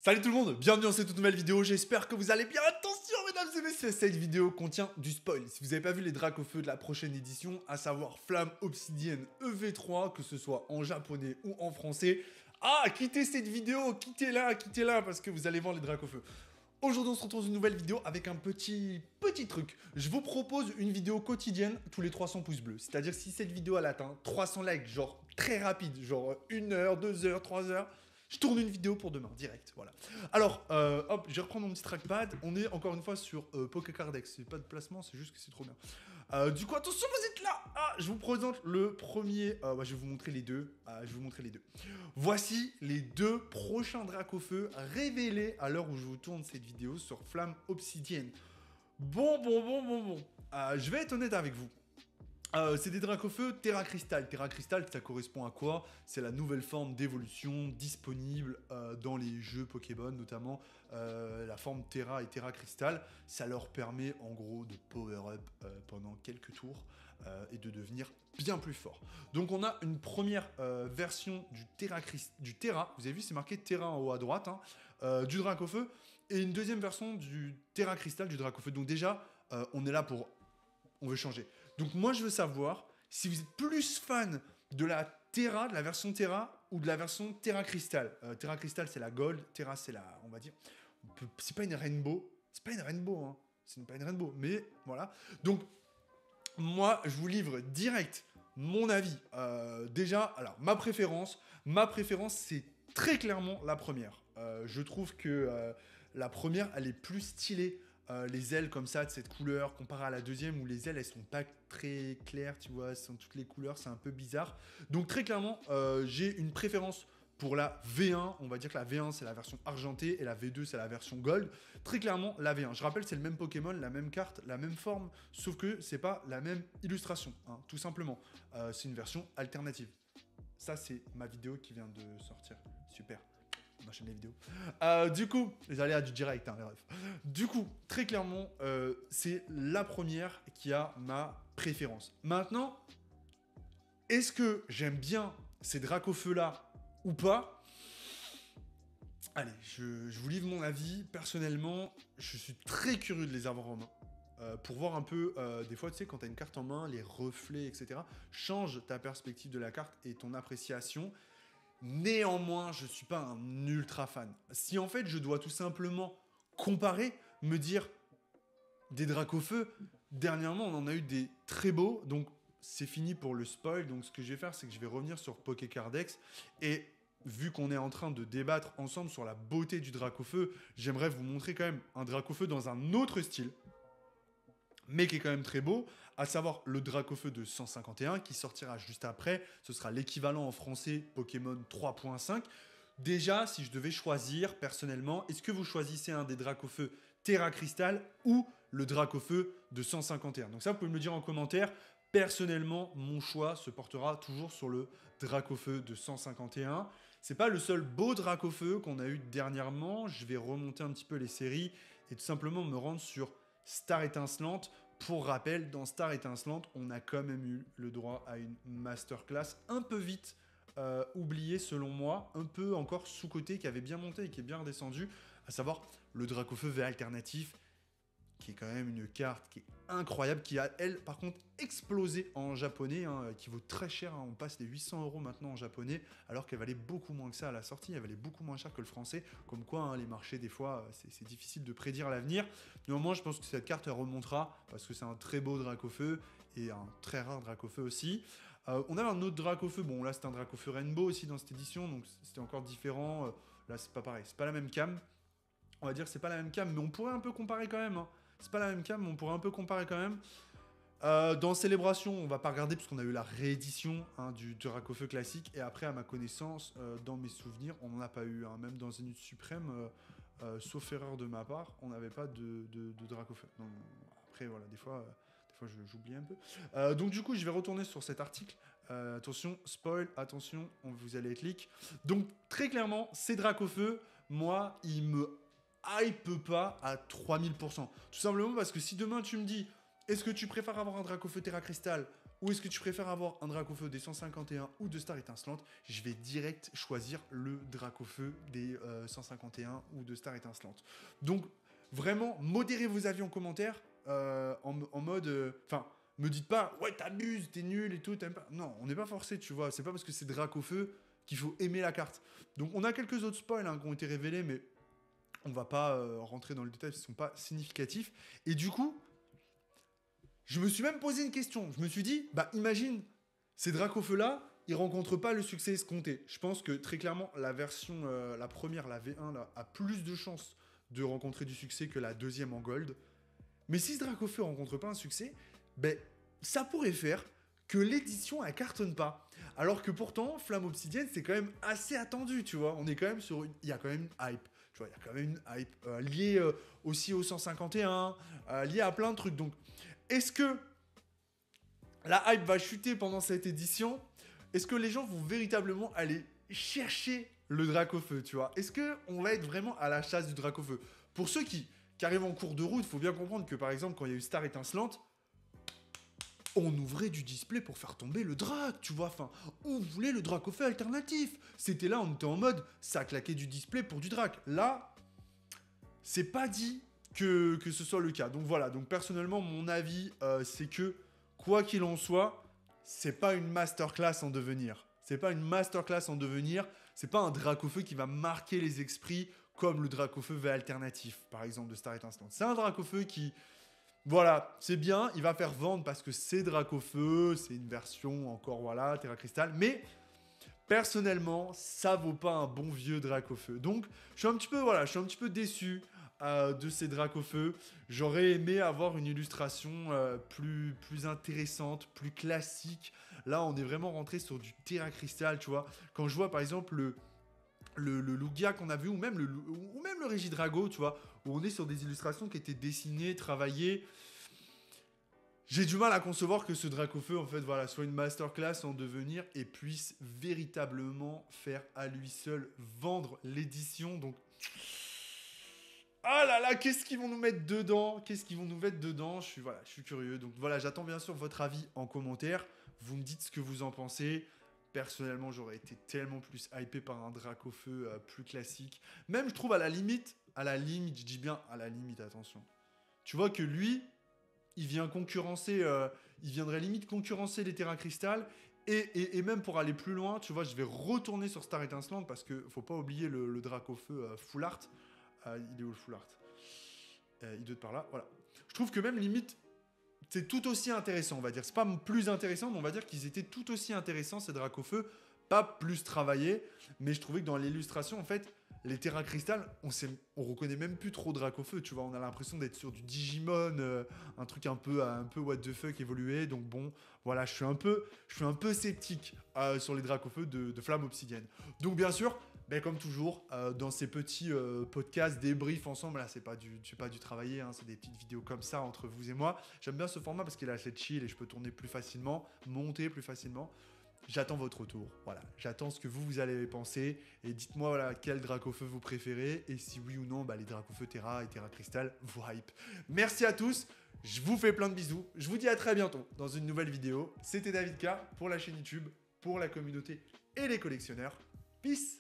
Salut tout le monde, bienvenue dans cette toute nouvelle vidéo, j'espère que vous allez bien. Attention mesdames et messieurs, cette vidéo contient du spoil. Si vous n'avez pas vu les Dracofeu de la prochaine édition, à savoir Flamme Obsidienne EV3, que ce soit en japonais ou en français, quittez cette vidéo, quittez-la, parce que vous allez voir les Dracofeu. Aujourd'hui on se retrouve dans une nouvelle vidéo avec un petit truc. Je vous propose une vidéo quotidienne tous les 300 pouces bleus. C'est-à-dire si cette vidéo elle atteint 300 likes, genre très rapide, genre 1 heure, 2 heures, 3 heures, je tourne une vidéo pour demain, direct, voilà. Alors, hop, je vais reprendre mon petit trackpad. On est encore une fois sur Pokécardex. C'est pas de placement, c'est juste que c'est trop bien. Du coup, attention, vous êtes là. Je vous présente le premier. Je vais vous montrer les deux. Voici les deux prochains Dracofeu révélés à l'heure où je vous tourne cette vidéo sur Flamme Obsidienne. Bon. Je vais être honnête avec vous. C'est des Dracofeu Terra Crystal. Terra Crystal, ça correspond à quoi? C'est la nouvelle forme d'évolution disponible dans les jeux Pokémon, notamment la forme Terra et Terra Crystal. Ça leur permet en gros de power up pendant quelques tours et de devenir bien plus fort. Donc on a une première version du Terra, vous avez vu c'est marqué Terra en haut à droite, du Dracofeu, et une deuxième version du Terra Crystal du Dracofeu. Donc déjà, on est là pour... On veut changer. Donc moi, je veux savoir si vous êtes plus fan de la Terra, de la version Terra, ou de la version Terra Crystal. Terra Crystal, c'est la Gold. Terra, c'est la, on va dire... C'est pas une Rainbow. C'est pas une Rainbow, hein. C'est pas une Rainbow, mais voilà. Donc, moi, je vous livre direct mon avis. Déjà, alors, ma préférence, c'est très clairement la première. Je trouve que la première, elle est plus stylée. Les ailes comme ça de cette couleur comparé à la deuxième où les ailes elles sont pas très claires, tu vois, sont toutes les couleurs, c'est un peu bizarre. Donc très clairement j'ai une préférence pour la V1. On va dire que la V1 c'est la version argentée et la V2 c'est la version gold. Très clairement la V1, je rappelle c'est le même Pokémon, la même carte, la même forme, sauf que c'est pas la même illustration, hein, tout simplement. C'est une version alternative. Ça c'est ma vidéo qui vient de sortir, super. On enchaîne les vidéos. Du coup, les aléas du direct, hein, les refs. Du coup, très clairement, c'est la première qui a ma préférence. Maintenant, est-ce que j'aime bien ces Dracofeu-là ou pas? Allez, je vous livre mon avis. Personnellement, je suis très curieux de les avoir en main. Pour voir un peu, des fois, tu sais, quand tu as une carte en main, les reflets, etc., change ta perspective de la carte et ton appréciation. Néanmoins, je ne suis pas un ultra fan. Si en fait, je dois tout simplement comparer, me dire des Dracofeu, dernièrement, on en a eu des très beaux, donc c'est fini pour le spoil. Donc ce que je vais faire, c'est que je vais revenir sur Pokécardex et vu qu'on est en train de débattre ensemble sur la beauté du Dracofeu, j'aimerais vous montrer quand même un Dracofeu dans un autre style, mais qui est quand même très beau, à savoir le Dracofeu de 151, qui sortira juste après. Ce sera l'équivalent en français Pokémon 3.5. Déjà, si je devais choisir, personnellement, est-ce que vous choisissez un des Dracofeu Terra Crystal ou le Dracofeu de 151? Donc ça, vous pouvez me le dire en commentaire. Personnellement, mon choix se portera toujours sur le Dracofeu de 151. C'est pas le seul beau Dracofeu qu'on a eu dernièrement. Je vais remonter un petit peu les séries et tout simplement me rendre sur Star Étincelante. Pour rappel, dans Star Étincelante, on a quand même eu le droit à une masterclass un peu vite oubliée selon moi, un peu encore sous-côté, qui avait bien monté et qui est bien redescendu, à savoir le Dracofeu V alternatif, qui est quand même une carte qui est incroyable, qui a, elle, par contre, explosé en japonais, hein, qui vaut très cher, hein, on passe les 800 € maintenant en japonais, alors qu'elle valait beaucoup moins que ça à la sortie, elle valait beaucoup moins cher que le français, comme quoi, hein, les marchés, des fois, c'est difficile de prédire l'avenir. Néanmoins, je pense que cette carte, elle remontera, parce que c'est un très beau Dracofeu, et un très rare Dracofeu aussi. On a un autre Dracofeu, bon, là, c'est un Dracofeu Rainbow aussi dans cette édition, donc c'était encore différent. Là, c'est pas pareil, c'est pas la même cam. On va dire que c'est pas la même cam, mais on pourrait un peu comparer quand même, hein. C'est pas la même cam, mais on pourrait un peu comparer quand même. Dans Célébration, on va pas regarder parce qu'on a eu la réédition, hein, du Dracofeu classique. Et après, à ma connaissance, dans mes souvenirs, on n'en a pas eu. Hein. Même dans Zénith Suprême, sauf erreur de ma part, on n'avait pas de Dracofeu. Donc, après, voilà, des fois j'oublie un peu. Donc du coup, je vais retourner sur cet article. Attention, spoil, attention, vous allez être leak. Donc très clairement, ces Dracofeu, moi, ils me hype pas à 3000%. Tout simplement parce que si demain tu me dis, est-ce que tu préfères avoir un Dracofeu Terra Crystal ou est-ce que tu préfères avoir un Dracofeu des 151 ou de Star étincelante? Je vais direct choisir le Dracofeu des 151 ou de Star étincelante. Donc, vraiment, modérez vos avis en commentaire en mode... Enfin, me dites pas, ouais, t'abuses, t'es nul et tout, t'aimes pas. Non, on n'est pas forcé, tu vois. C'est pas parce que c'est Dracofeu qu'il faut aimer la carte. Donc, on a quelques autres spoils qui ont été révélés, mais on va pas rentrer dans le détail, ils sont pas significatifs. Et du coup... Je me suis même posé une question. Je me suis dit, bah imagine, ces Dracofeu-là, ils rencontrent pas le succès escompté. Je pense que très clairement, la version, la première, la V1, là, a plus de chances de rencontrer du succès que la deuxième en gold. Mais si ce Dracofeu rencontre pas un succès, ben ça pourrait faire que l'édition, elle cartonne pas. Alors que pourtant, Flamme Obsidienne, c'est quand même assez attendu, tu vois. On est quand même sur une... Il y a quand même une hype. Tu vois, il y a quand même une hype liée aussi au 151, liée à plein de trucs. Donc, est-ce que la hype va chuter pendant cette édition? Est-ce que les gens vont véritablement aller chercher le Dracofeu, tu vois? Est-ce qu'on va être vraiment à la chasse du Dracofeu? Pour ceux qui arrivent en cours de route, il faut bien comprendre que par exemple, quand il y a eu Star étincelante, on ouvrait du display pour faire tomber le Drac, tu vois? Enfin, on voulait le Dracofeu alternatif. C'était là, on était en mode, ça claquait du display pour du Drac. Là, c'est pas dit que ce soit le cas. Donc voilà, donc personnellement, mon avis, c'est que, quoi qu'il en soit, c'est pas une masterclass en devenir. C'est pas une masterclass en devenir, c'est pas un Dracofeu qui va marquer les esprits comme le Dracofeu V alternatif, par exemple, de Star étincelante. C'est un Dracofeu qui, voilà, c'est bien, il va faire vendre parce que c'est Dracofeu, c'est une version encore, voilà, Terra Crystal, mais... Personnellement, ça vaut pas un bon vieux Dracofeu. Donc, je suis un petit peu déçu de ces Dracofeu. J'aurais aimé avoir une illustration plus intéressante, plus classique. Là, on est vraiment rentré sur du Terra Crystal, tu vois. Quand je vois, par exemple, le Lugia qu'on a vu, ou même le Régidrago, tu vois, où on est sur des illustrations qui étaient dessinées, travaillées. J'ai du mal à concevoir que ce Dracofeu, en fait, voilà, soit une masterclass en devenir et puisse véritablement faire à lui seul vendre l'édition. Donc, ah là là, qu'est-ce qu'ils vont nous mettre dedans? Qu'est-ce qu'ils vont nous mettre dedans? Je suis curieux. Donc voilà, j'attends bien sûr votre avis en commentaire. Vous me dites ce que vous en pensez. Personnellement, j'aurais été tellement plus hypé par un Dracofeu plus classique. Même, je trouve, à la limite, je dis bien à la limite, attention. Tu vois que lui... il viendrait limite concurrencer les Terra Crystal. Et même pour aller plus loin, tu vois, je vais retourner sur Star étincelante parce que faut pas oublier le Dracofeu Full Art. Il est où le Full Art? Il doit être par là, voilà. Je trouve que même limite, c'est tout aussi intéressant, on va dire. C'est pas plus intéressant, mais on va dire qu'ils étaient tout aussi intéressants, ces Dracofeu. Pas plus travaillés, mais je trouvais que dans l'illustration, en fait, les Terra Crystal, on reconnaît même plus trop Dracofeu, tu vois. On a l'impression d'être sur du Digimon, un truc un peu what the fuck évolué. Donc bon, voilà, je suis un peu sceptique sur les Dracofeu de Flamme Obsidienne. Donc bien sûr, ben, comme toujours, dans ces petits podcasts débriefs ensemble, là, c'est pas du travailler, hein, c'est des petites vidéos comme ça entre vous et moi. J'aime bien ce format parce qu'il est assez chill et je peux tourner plus facilement, monter plus facilement. J'attends votre retour, voilà. J'attends ce que vous allez penser et dites-moi voilà, quel Dracofeu vous préférez et si oui ou non bah, les Dracofeu Terra et Terra Crystal vous hype. Merci à tous, je vous fais plein de bisous, je vous dis à très bientôt dans une nouvelle vidéo. C'était David K pour la chaîne YouTube, pour la communauté et les collectionneurs. Peace.